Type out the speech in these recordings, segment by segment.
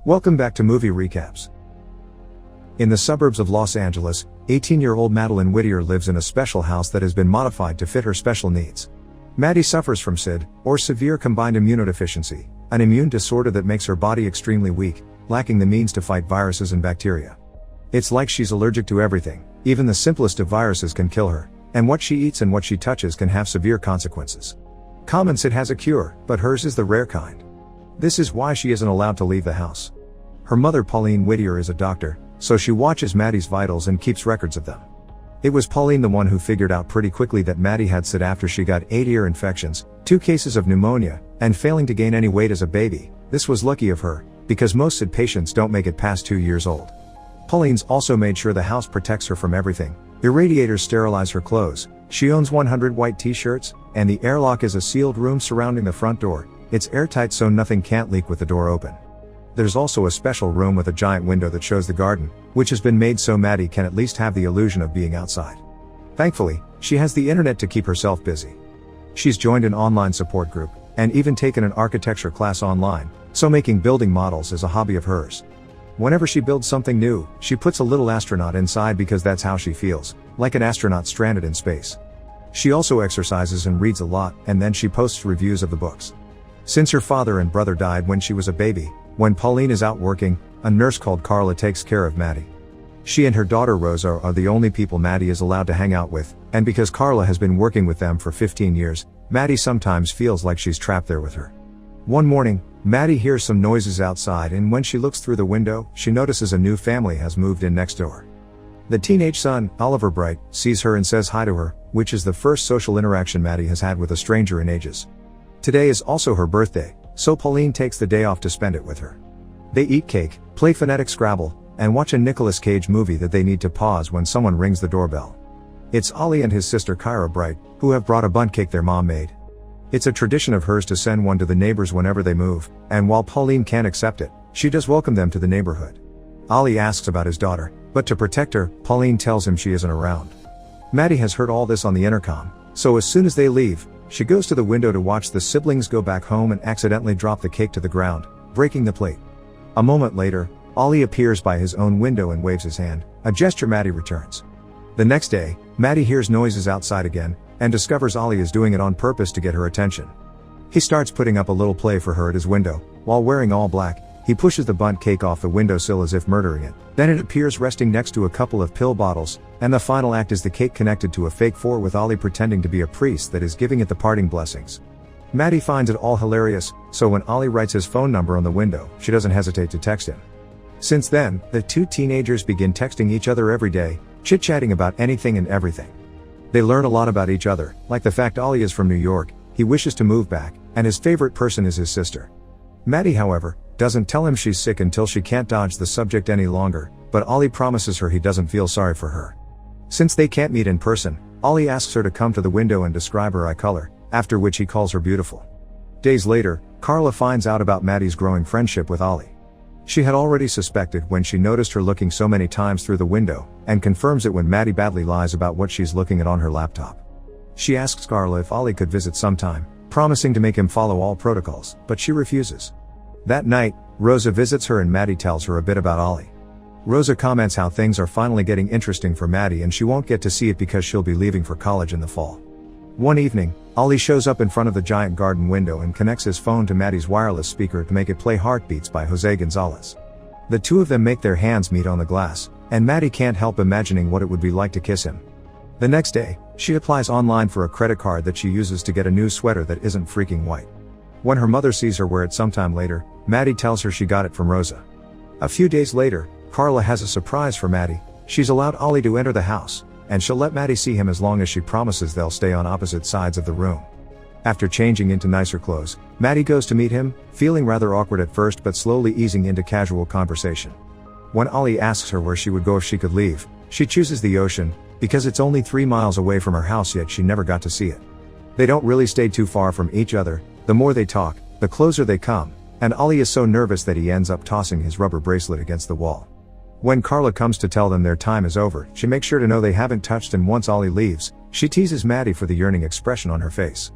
Welcome back to Movie Recaps. In the suburbs of Los Angeles, 18-year-old Madeline Whittier lives in a special house that has been modified to fit her special needs. Maddie suffers from SID, or severe combined immunodeficiency, an immune disorder that makes her body extremely weak, lacking the means to fight viruses and bacteria. It's like she's allergic to everything, even the simplest of viruses can kill her, and what she eats and what she touches can have severe consequences. Common SID has a cure, but hers is the rare kind. This is why she isn't allowed to leave the house. Her mother Pauline Whittier is a doctor, so she watches Maddie's vitals and keeps records of them. It was Pauline the one who figured out pretty quickly that Maddie had SID after she got 8 ear infections, 2 cases of pneumonia, and failing to gain any weight as a baby. This was lucky of her, because most SID patients don't make it past 2 years old. Pauline's also made sure the house protects her from everything. Irradiators sterilize her clothes, she owns 100 white t-shirts, and the airlock is a sealed room surrounding the front door. It's airtight so nothing can't leak with the door open. There's also a special room with a giant window that shows the garden, which has been made so Maddie can at least have the illusion of being outside. Thankfully, she has the internet to keep herself busy. She's joined an online support group, and even taken an architecture class online, so making building models is a hobby of hers. Whenever she builds something new, she puts a little astronaut inside because that's how she feels, like an astronaut stranded in space. She also exercises and reads a lot, and then she posts reviews of the books. Since her father and brother died when she was a baby, when Pauline is out working, a nurse called Carla takes care of Maddie. She and her daughter Rosa are the only people Maddie is allowed to hang out with, and because Carla has been working with them for 15 years, Maddie sometimes feels like she's trapped there with her. One morning, Maddie hears some noises outside, and when she looks through the window, she notices a new family has moved in next door. The teenage son, Oliver Bright, sees her and says hi to her, which is the first social interaction Maddie has had with a stranger in ages. Today is also her birthday, so Pauline takes the day off to spend it with her. They eat cake, play phonetic Scrabble, and watch a Nicolas Cage movie that they need to pause when someone rings the doorbell. It's Ollie and his sister Kyra Bright, who have brought a bundt cake their mom made. It's a tradition of hers to send one to the neighbors whenever they move, and while Pauline can't accept it, she does welcome them to the neighborhood. Ollie asks about his daughter, but to protect her, Pauline tells him she isn't around. Maddie has heard all this on the intercom, so as soon as they leave, she goes to the window to watch the siblings go back home and accidentally drop the cake to the ground, breaking the plate. A moment later, Ollie appears by his own window and waves his hand, a gesture Maddie returns. The next day, Maddie hears noises outside again, and discovers Ollie is doing it on purpose to get her attention. He starts putting up a little play for her at his window. While wearing all black, he pushes the bundt cake off the windowsill as if murdering it. Then it appears resting next to a couple of pill bottles, and the final act is the cake connected to a fake four with Ollie pretending to be a priest that is giving it the parting blessings. Maddie finds it all hilarious, so when Ollie writes his phone number on the window, she doesn't hesitate to text him. Since then, the two teenagers begin texting each other every day, chit-chatting about anything and everything. They learn a lot about each other, like the fact Ollie is from New York, he wishes to move back, and his favorite person is his sister. Maddie, however, doesn't tell him she's sick until she can't dodge the subject any longer, but Ollie promises her he doesn't feel sorry for her. Since they can't meet in person, Ollie asks her to come to the window and describe her eye color, after which he calls her beautiful. Days later, Carla finds out about Maddie's growing friendship with Ollie. She had already suspected when she noticed her looking so many times through the window, and confirms it when Maddie badly lies about what she's looking at on her laptop. She asks Carla if Ollie could visit sometime, promising to make him follow all protocols, but she refuses. That night, Rosa visits her and Maddie tells her a bit about Ollie. Rosa comments how things are finally getting interesting for Maddie and she won't get to see it because she'll be leaving for college in the fall. One evening, Ollie shows up in front of the giant garden window and connects his phone to Maddie's wireless speaker to make it play Heartbeats by Jose Gonzalez. The two of them make their hands meet on the glass, and Maddie can't help imagining what it would be like to kiss him. The next day, she applies online for a credit card that she uses to get a new sweater that isn't freaking white. When her mother sees her wear it sometime later, Maddie tells her she got it from Rosa. A few days later, Carla has a surprise for Maddie. She's allowed Ollie to enter the house, and she'll let Maddie see him as long as she promises they'll stay on opposite sides of the room. After changing into nicer clothes, Maddie goes to meet him, feeling rather awkward at first but slowly easing into casual conversation. When Ollie asks her where she would go if she could leave, she chooses the ocean, because it's only 3 miles away from her house yet she never got to see it. They don't really stay too far from each other. The more they talk, the closer they come, and Ollie is so nervous that he ends up tossing his rubber bracelet against the wall. When Carla comes to tell them their time is over, she makes sure to know they haven't touched, and once Ollie leaves, she teases Maddie for the yearning expression on her face.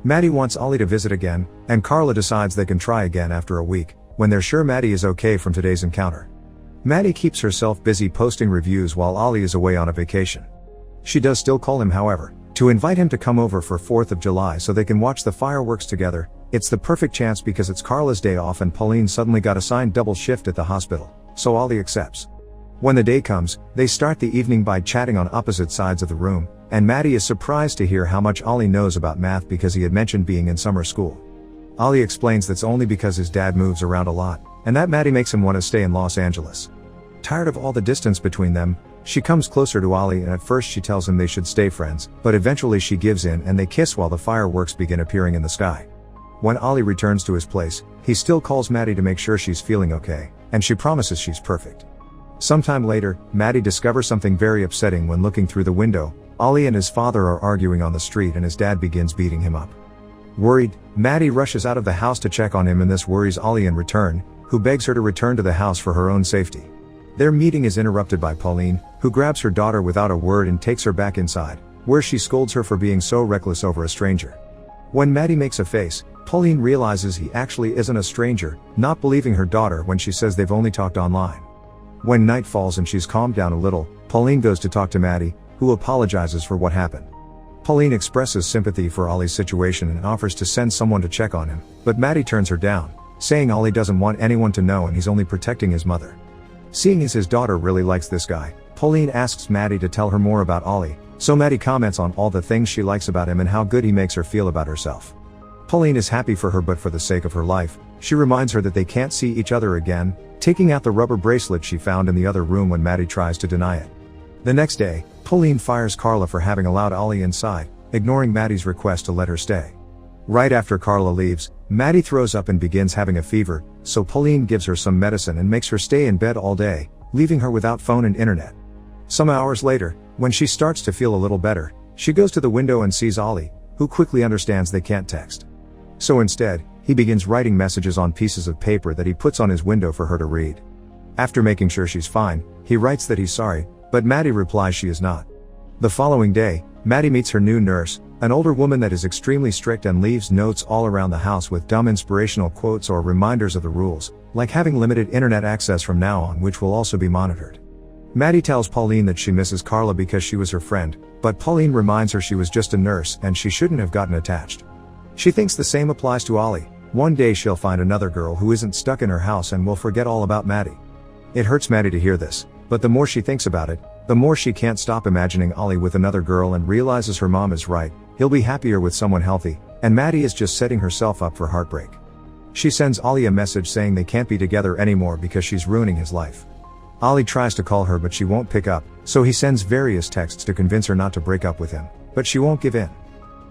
Maddie wants Ollie to visit again, and Carla decides they can try again after a week, when they're sure Maddie is okay from today's encounter. Maddie keeps herself busy posting reviews while Ollie is away on a vacation. She does still call him, however, to invite him to come over for 4th of July so they can watch the fireworks together. It's the perfect chance because it's Carla's day off and Pauline suddenly got assigned double shift at the hospital, so Ollie accepts. When the day comes, they start the evening by chatting on opposite sides of the room, and Maddie is surprised to hear how much Ollie knows about math because he had mentioned being in summer school. Ollie explains that's only because his dad moves around a lot, and that Maddie makes him want to stay in Los Angeles. Tired of all the distance between them, she comes closer to Ollie and at first she tells him they should stay friends, but eventually she gives in and they kiss while the fireworks begin appearing in the sky. When Ollie returns to his place, he still calls Maddie to make sure she's feeling okay, and she promises she's perfect. Sometime later, Maddie discovers something very upsetting when looking through the window. Ollie and his father are arguing on the street and his dad begins beating him up. Worried, Maddie rushes out of the house to check on him and this worries Ollie in return, who begs her to return to the house for her own safety. Their meeting is interrupted by Pauline, who grabs her daughter without a word and takes her back inside, where she scolds her for being so reckless over a stranger. When Maddie makes a face, Pauline realizes he actually isn't a stranger, not believing her daughter when she says they've only talked online. When night falls and she's calmed down a little, Pauline goes to talk to Maddie, who apologizes for what happened. Pauline expresses sympathy for Ollie's situation and offers to send someone to check on him, but Maddie turns her down, saying Ollie doesn't want anyone to know and he's only protecting his mother. Seeing as his daughter really likes this guy, Pauline asks Maddie to tell her more about Ollie, so Maddie comments on all the things she likes about him and how good he makes her feel about herself. Pauline is happy for her, but for the sake of her life, she reminds her that they can't see each other again, taking out the rubber bracelet she found in the other room when Maddie tries to deny it. The next day, Pauline fires Carla for having allowed Ollie inside, ignoring Maddie's request to let her stay. Right after Carla leaves, Maddie throws up and begins having a fever, so Pauline gives her some medicine and makes her stay in bed all day, leaving her without phone and internet. Some hours later, when she starts to feel a little better, she goes to the window and sees Ollie, who quickly understands they can't text. So instead, he begins writing messages on pieces of paper that he puts on his window for her to read. After making sure she's fine, he writes that he's sorry, but Maddie replies she is not. The following day, Maddie meets her new nurse, an older woman that is extremely strict and leaves notes all around the house with dumb inspirational quotes or reminders of the rules, like having limited internet access from now on, which will also be monitored. Maddie tells Pauline that she misses Carla because she was her friend, but Pauline reminds her she was just a nurse and she shouldn't have gotten attached. She thinks the same applies to Ollie. One day she'll find another girl who isn't stuck in her house and will forget all about Maddie. It hurts Maddie to hear this, but the more she thinks about it, the more she can't stop imagining Ollie with another girl and realizes her mom is right. He'll be happier with someone healthy, and Maddie is just setting herself up for heartbreak. She sends Ollie a message saying they can't be together anymore because she's ruining his life. Ollie tries to call her but she won't pick up, so he sends various texts to convince her not to break up with him, but she won't give in.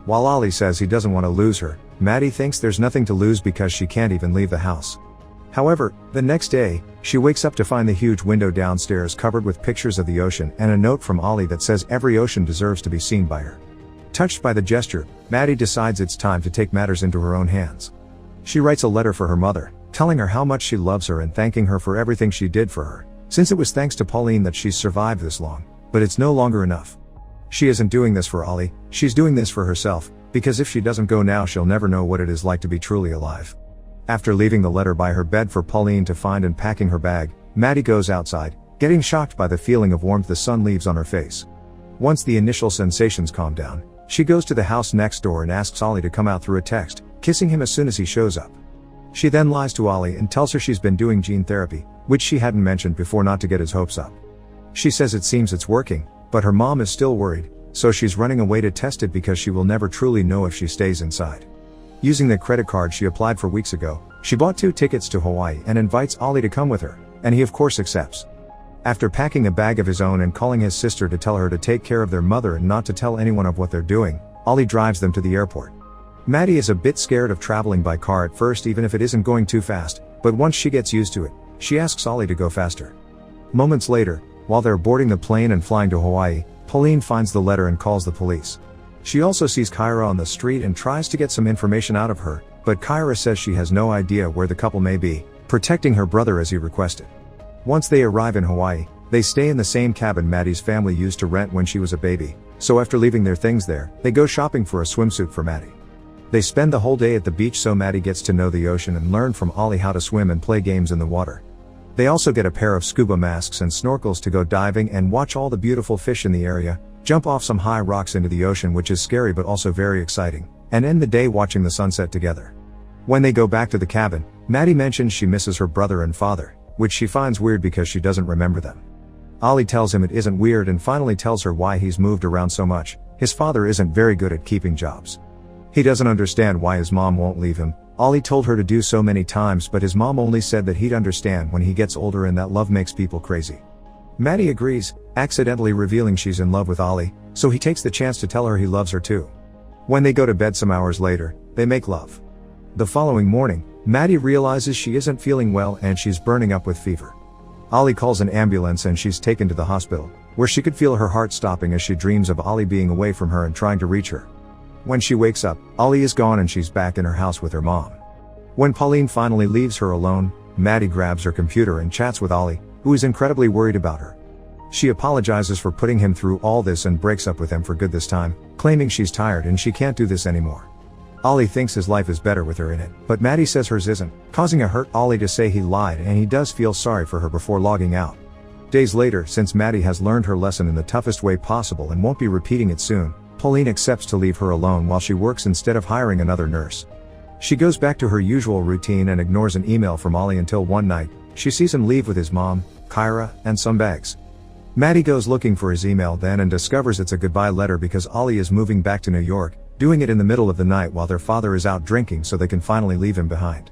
While Ollie says he doesn't want to lose her, Maddie thinks there's nothing to lose because she can't even leave the house. However, the next day, she wakes up to find the huge window downstairs covered with pictures of the ocean and a note from Ollie that says every ocean deserves to be seen by her. Touched by the gesture, Maddie decides it's time to take matters into her own hands. She writes a letter for her mother, telling her how much she loves her and thanking her for everything she did for her, since it was thanks to Pauline that she's survived this long, but it's no longer enough. She isn't doing this for Ollie, she's doing this for herself, because if she doesn't go now she'll never know what it is like to be truly alive. After leaving the letter by her bed for Pauline to find and packing her bag, Maddie goes outside, getting shocked by the feeling of warmth the sun leaves on her face. Once the initial sensations calm down, she goes to the house next door and asks Ollie to come out through a text, kissing him as soon as he shows up. She then lies to Ollie and tells her she's been doing gene therapy, which she hadn't mentioned before not to get his hopes up. She says it seems it's working, but her mom is still worried, so she's running away to test it because she will never truly know if she stays inside. Using the credit card she applied for weeks ago, she bought 2 tickets to Hawaii and invites Ollie to come with her, and he of course accepts. After packing a bag of his own and calling his sister to tell her to take care of their mother and not to tell anyone of what they're doing, Ollie drives them to the airport. Maddie is a bit scared of traveling by car at first even if it isn't going too fast, but once she gets used to it, she asks Ollie to go faster. Moments later, while they're boarding the plane and flying to Hawaii, Pauline finds the letter and calls the police. She also sees Kyra on the street and tries to get some information out of her, but Kyra says she has no idea where the couple may be, protecting her brother as he requested. Once they arrive in Hawaii, they stay in the same cabin Maddie's family used to rent when she was a baby, so after leaving their things there, they go shopping for a swimsuit for Maddie. They spend the whole day at the beach so Maddie gets to know the ocean and learn from Ollie how to swim and play games in the water. They also get a pair of scuba masks and snorkels to go diving and watch all the beautiful fish in the area, jump off some high rocks into the ocean, which is scary but also very exciting, and end the day watching the sunset together. When they go back to the cabin, Maddie mentions she misses her brother and father, which she finds weird because she doesn't remember them. Ollie tells him it isn't weird and finally tells her why he's moved around so much. His father isn't very good at keeping jobs. He doesn't understand why his mom won't leave him. Ollie told her to do so many times, but his mom only said that he'd understand when he gets older and that love makes people crazy. Maddie agrees, accidentally revealing she's in love with Ollie, so he takes the chance to tell her he loves her too. When they go to bed some hours later, they make love. The following morning, Maddie realizes she isn't feeling well and she's burning up with fever. Ollie calls an ambulance and she's taken to the hospital, where she could feel her heart stopping as she dreams of Ollie being away from her and trying to reach her. When she wakes up, Ollie is gone and she's back in her house with her mom. When Pauline finally leaves her alone, Maddie grabs her computer and chats with Ollie, who is incredibly worried about her. She apologizes for putting him through all this and breaks up with him for good this time, claiming she's tired and she can't do this anymore. Ollie thinks his life is better with her in it, but Maddie says hers isn't, causing a hurt Ollie to say he lied and he does feel sorry for her before logging out. Days later, since Maddie has learned her lesson in the toughest way possible and won't be repeating it soon, Pauline accepts to leave her alone while she works instead of hiring another nurse. She goes back to her usual routine and ignores an email from Ollie until one night, she sees him leave with his mom, Kyra, and some bags. Maddie goes looking for his email then and discovers it's a goodbye letter because Ollie is moving back to New York, doing it in the middle of the night while their father is out drinking so they can finally leave him behind.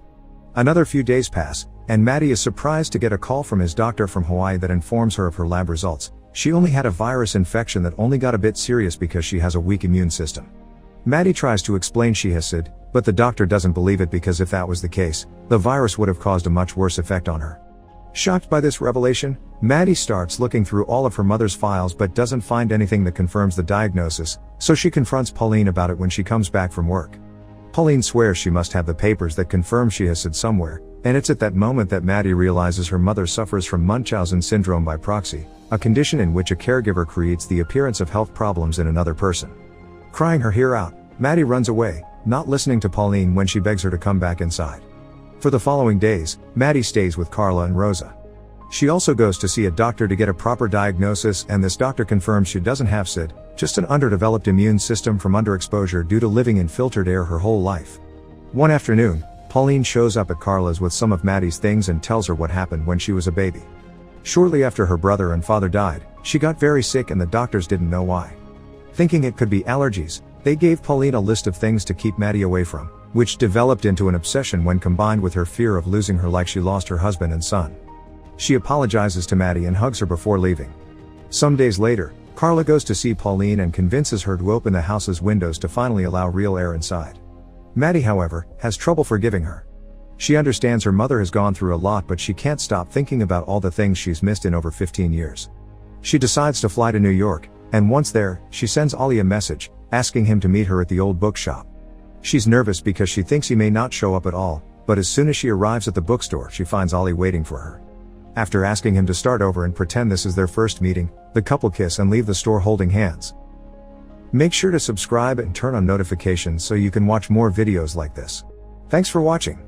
Another few days pass, and Maddie is surprised to get a call from his doctor from Hawaii that informs her of her lab results. She only had a virus infection that only got a bit serious because she has a weak immune system. Maddie tries to explain she has SID, but the doctor doesn't believe it because if that was the case, the virus would have caused a much worse effect on her. Shocked by this revelation, Maddie starts looking through all of her mother's files but doesn't find anything that confirms the diagnosis, so she confronts Pauline about it when she comes back from work. Pauline swears she must have the papers that confirm she has SID somewhere, and it's at that moment that Maddie realizes her mother suffers from Munchausen syndrome by proxy, a condition in which a caregiver creates the appearance of health problems in another person. Crying her hair out, Maddie runs away, not listening to Pauline when she begs her to come back inside. For the following days, Maddie stays with Carla and Rosa. She also goes to see a doctor to get a proper diagnosis, and this doctor confirms she doesn't have SID, just an underdeveloped immune system from underexposure due to living in filtered air her whole life. One afternoon, Pauline shows up at Carla's with some of Maddie's things and tells her what happened when she was a baby. Shortly after her brother and father died, she got very sick and the doctors didn't know why. Thinking it could be allergies, they gave Pauline a list of things to keep Maddie away from, which developed into an obsession when combined with her fear of losing her like she lost her husband and son. She apologizes to Maddie and hugs her before leaving. Some days later, Carla goes to see Pauline and convinces her to open the house's windows to finally allow real air inside. Maddie, however, has trouble forgiving her. She understands her mother has gone through a lot, but she can't stop thinking about all the things she's missed in over 15 years. She decides to fly to New York, and once there, she sends Ollie a message, asking him to meet her at the old bookshop. She's nervous because she thinks he may not show up at all, but as soon as she arrives at the bookstore, she finds Ollie waiting for her. After asking him to start over and pretend this is their first meeting, the couple kiss and leave the store holding hands. Make sure to subscribe and turn on notifications so you can watch more videos like this. Thanks for watching.